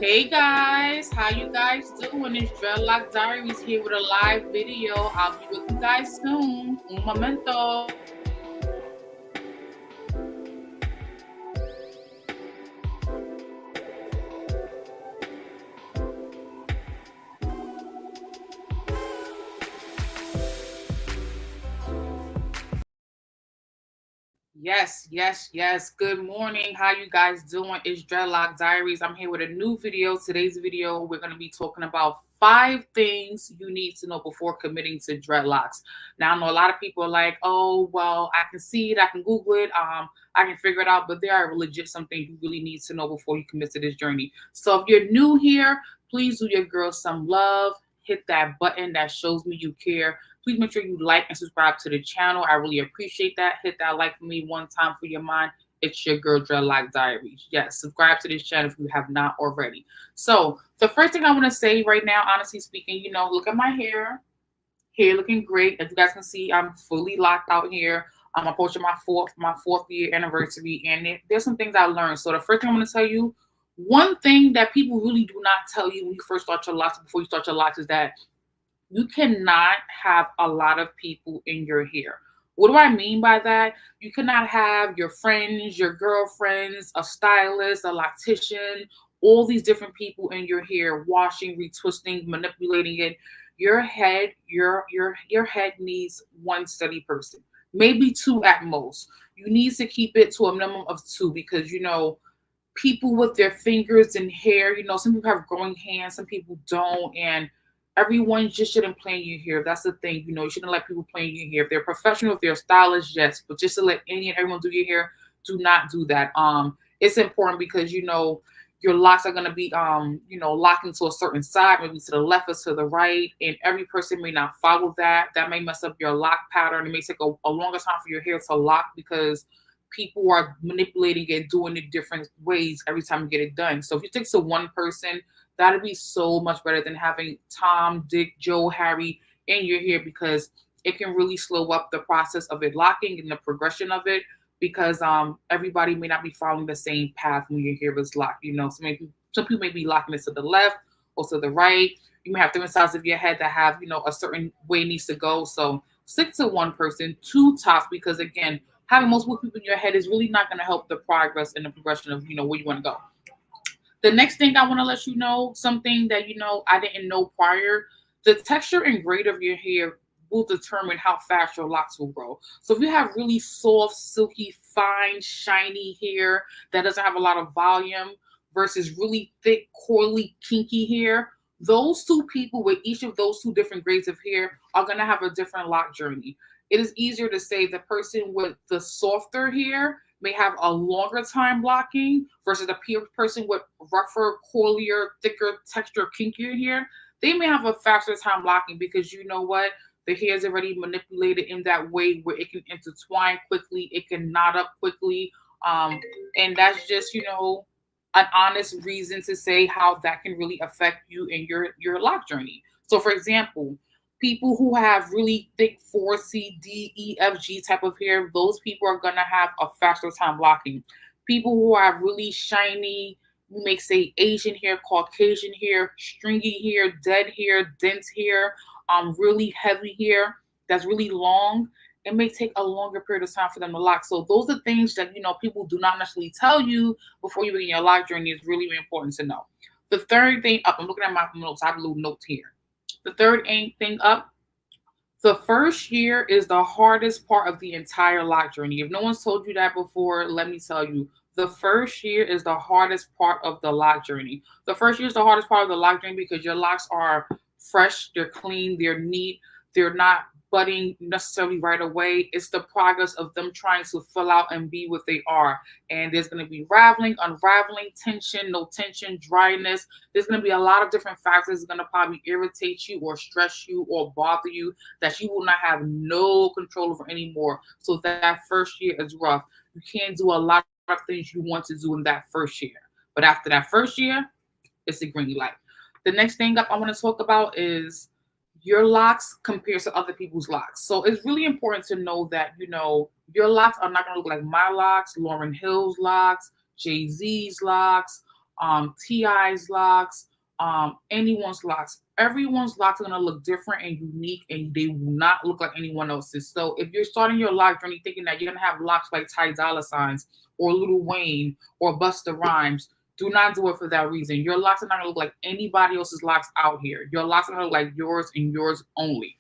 Hey guys, how you guys doing? It's Dreadlock Diaries here with a live video. I'll be with you guys soon. Un momento. Yes. Good morning. How you guys doing? It's Dreadlock Diaries. I'm here with a new video. Today's video, we're going to be talking about 5 things you need to know before committing to dreadlocks. Now, I know a lot of people are like, oh, well, I can see it. I can Google it. I can figure it out. But there are legit some things you really need to know before you commit to this journey. So if you're new here, please do your girl some love. Hit that button that shows me you care. Please make sure you like and subscribe to the channel. I really appreciate that. Hit that like for me one time for your mind. It's your girl Dreadlock Diaries. Yes, subscribe to this channel if you have not already. So the first thing I want to say right now, honestly speaking, look at my hair. Hair looking great. As you guys can see, I'm fully locked out here. I'm approaching my fourth year anniversary, and there's some things I learned. So the first thing I'm going to tell you, one thing that people really do not tell you when you first start your locks, before you start your locks, is that you cannot have a lot of people in your hair. What do I mean by that? You cannot have your friends, your girlfriends, a stylist, a loctician, all these different people in your hair, washing, retwisting, manipulating it. Your head needs one steady person, maybe two at most. You need to keep it to a minimum of two because people with their fingers and hair, some people have growing hands, some people don't, and everyone just shouldn't play in your hair. That's the thing. You shouldn't let people play in your hair. If they're professional, if they're stylists, yes. But just to let any and everyone do your hair, do not do that. It's important because your locks are gonna be locking to a certain side, maybe to the left or to the right, and every person may not follow that. That may mess up your lock pattern. It may take a longer time for your hair to lock because people are manipulating it, doing it different ways every time you get it done. So if you stick to one person, that'd be so much better than having Tom, Dick, Joe, Harry in your hair because it can really slow up the process of it locking and the progression of it because everybody may not be following the same path when your hair is locked. Some people may be locking it to the left or to the right. You may have different sides of your head that have a certain way it needs to go. So stick to one person, two tops, because again, having multiple people in your head is really not going to help the progress and the progression of where you want to go. The next thing I want to let you know, something that I didn't know prior, the texture and grade of your hair will determine how fast your locks will grow. So if you have really soft, silky, fine, shiny hair that doesn't have a lot of volume versus really thick, coily, kinky hair, those two people with each of those two different grades of hair are going to have a different lock journey. It is easier to say the person with the softer hair may have a longer time blocking versus the person with rougher, coilier, thicker texture, kinkier hair. They may have a faster time blocking because you know what? The hair is already manipulated in that way where it can intertwine quickly, it can knot up quickly. And that's just, an honest reason to say how that can really affect you in your lock journey. So for example, people who have really thick 4C, D, E, F, G type of hair, those people are going to have a faster time blocking. People who have really shiny, we may say Asian hair, Caucasian hair, stringy hair, dead hair, dense hair, really heavy hair that's really long, it may take a longer period of time for them to lock. So those are things that, people do not necessarily tell you before you begin your lock journey. Is really, really important to know. The third thing up, I'm looking at my notes. I have a little notes here. The third thing up, the first year is the hardest part of the entire lock journey. If no one's told you that before, let me tell you. The first year is the hardest part of the lock journey. The first year is the hardest part of the lock journey because your locks are fresh, they're clean, they're neat, they're not budding necessarily right away. It's the progress of them trying to fill out and be what they are. And there's going to be raveling, unraveling, tension, no tension, dryness. There's going to be a lot of different factors that's going to probably irritate you or stress you or bother you that you will not have no control over anymore. So that first year is rough. You can't do a lot of things you want to do in that first year. But after that first year, it's a green light. The next thing up I want to talk about is your locks compared to other people's locks. So it's really important to know that, your locks are not going to look like my locks, Lauryn Hill's locks, Jay-Z's locks, Ti's locks, anyone's locks. Everyone's locks are gonna look different and unique, and they will not look like anyone else's. So if you're starting your lock journey thinking that you're gonna have locks like Ty Dolla Signs or Lil Wayne or Busta Rhymes, do not do it for that reason. Your locks are not gonna look like anybody else's locks out here. Your locks are gonna look like yours and yours only.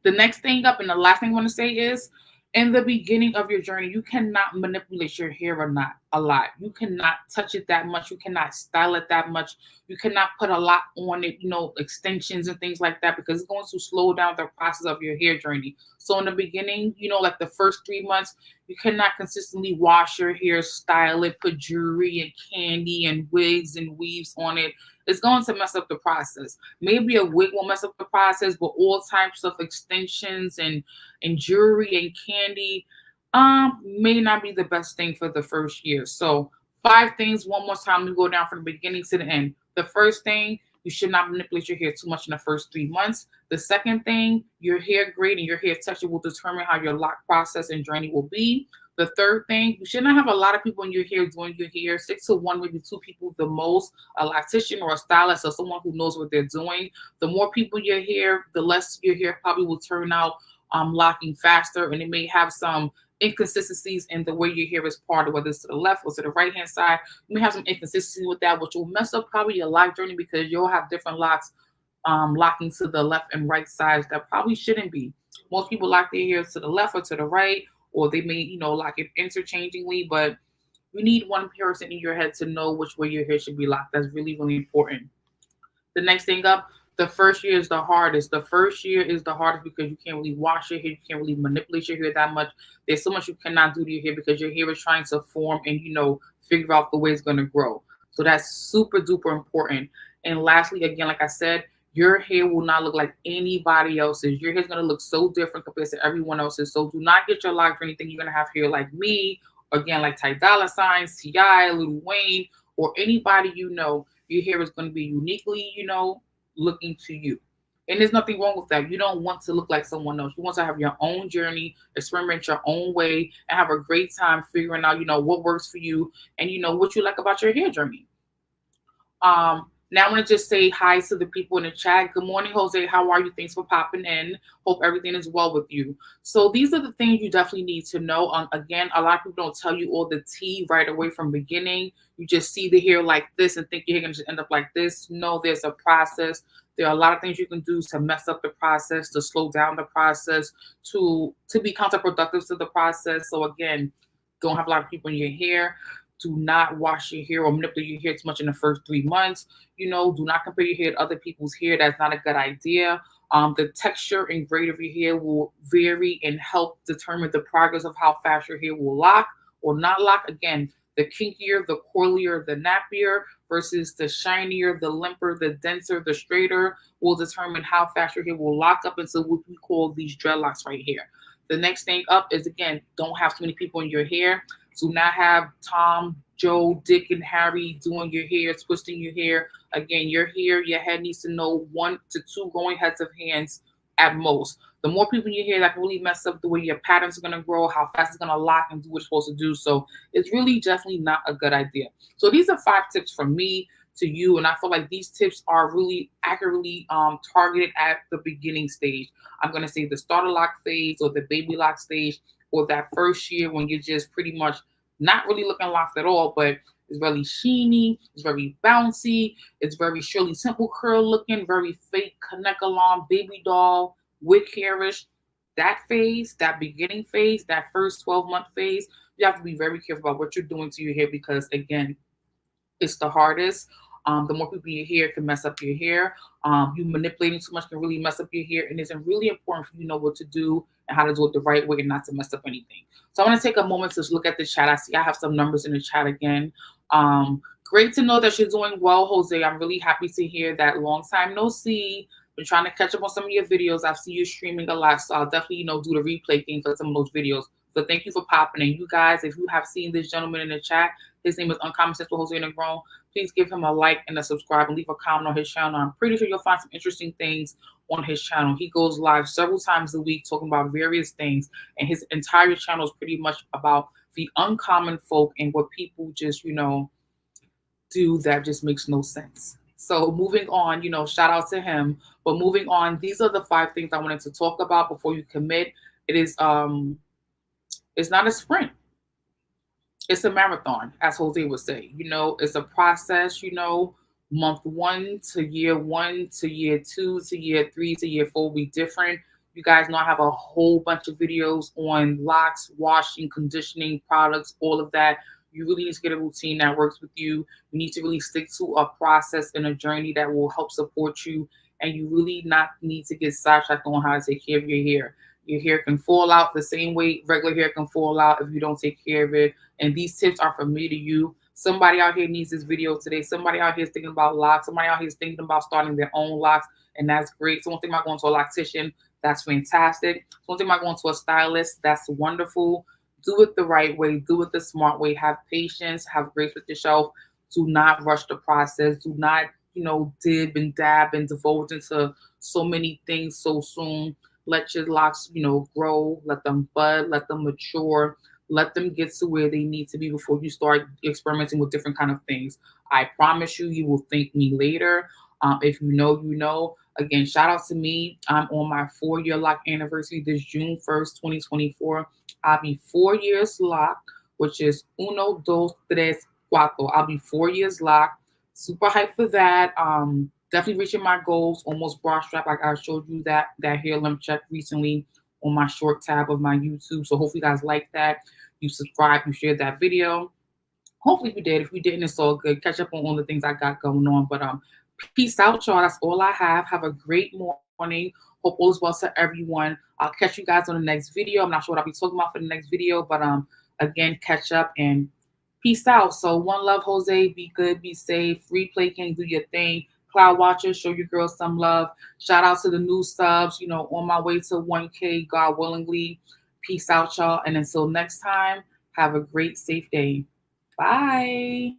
The next thing up and the last thing I want to say is in the beginning of your journey, you cannot manipulate your hair or not a lot. You cannot touch it that much. You cannot style it that much. You cannot put a lot on it, extensions and things like that, because it's going to slow down the process of your hair journey. So in the beginning, like the first 3 months, you cannot consistently wash your hair, style it, put jewelry and candy and wigs and weaves on it. It's going to mess up the process. Maybe a wig will mess up the process, but all types of extensions and jewelry and candy may not be the best thing for the first year. So 5 things one more time to go down from the beginning to the end. The first thing, you should not manipulate your hair too much in the first 3 months. The second thing, your hair grade and your hair texture will determine how your lock process and journey will be. The third thing, you should not have a lot of people in your hair doing your hair, 6 to 1, maybe 2 people the most, a loctician or a stylist or someone who knows what they're doing. The more people in your hair, the less your hair probably will turn out locking faster, and it may have some inconsistencies in the way your hair is parted, whether it's to the left or to the right hand side. You may have some inconsistency with that, which will mess up probably your lock journey, because you'll have different locks locking to the left and right sides that probably shouldn't be. Most people lock their hair to the left or to the right, or they may, lock it interchangingly, but you need one person in your head to know which way your hair should be locked. That's really, really important. The next thing up, the first year is the hardest. The first year is the hardest because you can't really wash your hair. You can't really manipulate your hair that much. There's so much you cannot do to your hair because your hair is trying to form and, figure out the way it's going to grow. So that's super duper important. And lastly, again, like I said, your hair will not look like anybody else's. Your hair is going to look so different compared to everyone else's. So do not get your lock for anything. You're going to have hair like me, or again, like Ty Dolla Signs, T.I., Lil Wayne, or anybody you know. Your hair is going to be uniquely, looking to you. And there's nothing wrong with that. You don't want to look like someone else. You want to have your own journey, experiment your own way, and have a great time figuring out, what works for you and, what you like about your hair journey. Now I want to just say hi to the people in the chat. Good morning, Jose. How are you? Thanks for popping in. Hope everything is well with you. So these are the things you definitely need to know. Again, a lot of people don't tell you all the tea right away from beginning. You just see the hair like this and think your hair can just end up like this. No, there's a process. There are a lot of things you can do to mess up the process, to slow down the process, to be counterproductive to the process. So again, don't have a lot of people in your hair. Do not wash your hair or manipulate your hair too much in the first 3 months. Do not compare your hair to other people's hair. That's not a good idea. The texture and grade of your hair will vary and help determine the progress of how fast your hair will lock or not lock. Again, the kinkier, the coilier, the nappier versus the shinier, the limper, the denser, the straighter will determine how fast your hair will lock up into what we call these dreadlocks right here. The next thing up is, again, don't have too many people in your hair. Do not have Tom, Joe, Dick, and Harry doing your hair, twisting your hair. Again, your hair, your head needs to know 1 to 2 growing heads of hands at most. The more people in your hair, that can really mess up the way your patterns are going to grow, how fast it's going to lock and do what it's supposed to do. So it's really definitely not a good idea. So these are 5 tips from me to you, and I feel like these tips are really accurately targeted at the beginning stage. I'm going to say the starter lock phase or the baby lock stage, or that first year when you're just pretty much not really looking locked at all, but it's very sheeny, it's very bouncy, it's very Shirley Temple curl looking, very fake connect along, baby doll, wig hairish. That phase, that beginning phase, that first 12-month phase, you have to be very careful about what you're doing to your hair because, again, it's the hardest. The more people in your hair can mess up your hair. You manipulating too much can really mess up your hair, and it's really important for you to know what to do and how to do it the right way and not to mess up anything. So I want to take a moment to look at the chat. I see I have some numbers in the chat again. Great to know that you're doing well, Jose. I'm really happy to hear that. Long time no see. Been trying to catch up on some of your videos. I see you streaming a lot, so I'll definitely, do the replay thing for some of those videos. So thank you for popping in. You guys, if you have seen this gentleman in the chat, his name is Uncommon Sense with Jose Negron. Please give him a like and a subscribe and leave a comment on his channel. I'm pretty sure you'll find some interesting things on his channel. He goes live several times a week talking about various things, and his entire channel is pretty much about the uncommon folk and what people just, do that just makes no sense. So moving on, shout out to him. But moving on, these are the 5 things I wanted to talk about before you commit. It is it's not a sprint, it's a marathon, as Jose would say. It's a process, month 1 to year 1 to year 2 to year 3 to year 4 will be different. You guys know I have a whole bunch of videos on locks, washing, conditioning, products, all of that. You really need to get a routine that works with you. You need to really stick to a process and a journey that will help support you. And you really not need to get sidetracked on how to take care of your hair. Your hair can fall out the same way regular hair can fall out if you don't take care of it. And these tips are from me to you. Somebody out here needs this video today. Somebody out here is thinking about locks. Somebody out here is thinking about starting their own locks, and that's great. Someone thinking about going to a loctician, that's fantastic. Someone thinking about going to a stylist, that's wonderful. Do it the right way. Do it the smart way. Have patience. Have grace with yourself. Do not rush the process. Do not, dib and dab and divulge into so many things so soon. Let your locks, grow. Let them bud. Let them mature. Let them get to where they need to be before you start experimenting with different kind of things. I promise you, you will thank me later. If you know, you know. Again, shout out to me. I'm on my 4-year lock anniversary this June 1st, 2024. I'll be 4 years locked, which is uno, dos, tres, cuatro. I'll be 4 years locked. Super hyped for that. Definitely reaching my goals. Almost bra strap, like I showed you that hair limp check recently on my short tab of my YouTube. So hopefully you guys like that. You subscribe, you shared that video. Hopefully you did. If you didn't, it's all good. Catch up on all the things I got going on. But peace out, y'all. That's all I have. Have a great morning. Hope all is well to everyone. I'll catch you guys on the next video. I'm not sure what I'll be talking about for the next video, but again, catch up and peace out. So one love, Jose. Be good, be safe. Replay can do your thing. Cloud Watcher, show your girls some love. Shout out to the new subs, on my way to 1K, God willingly. Peace out, y'all. And until next time, have a great, safe day. Bye.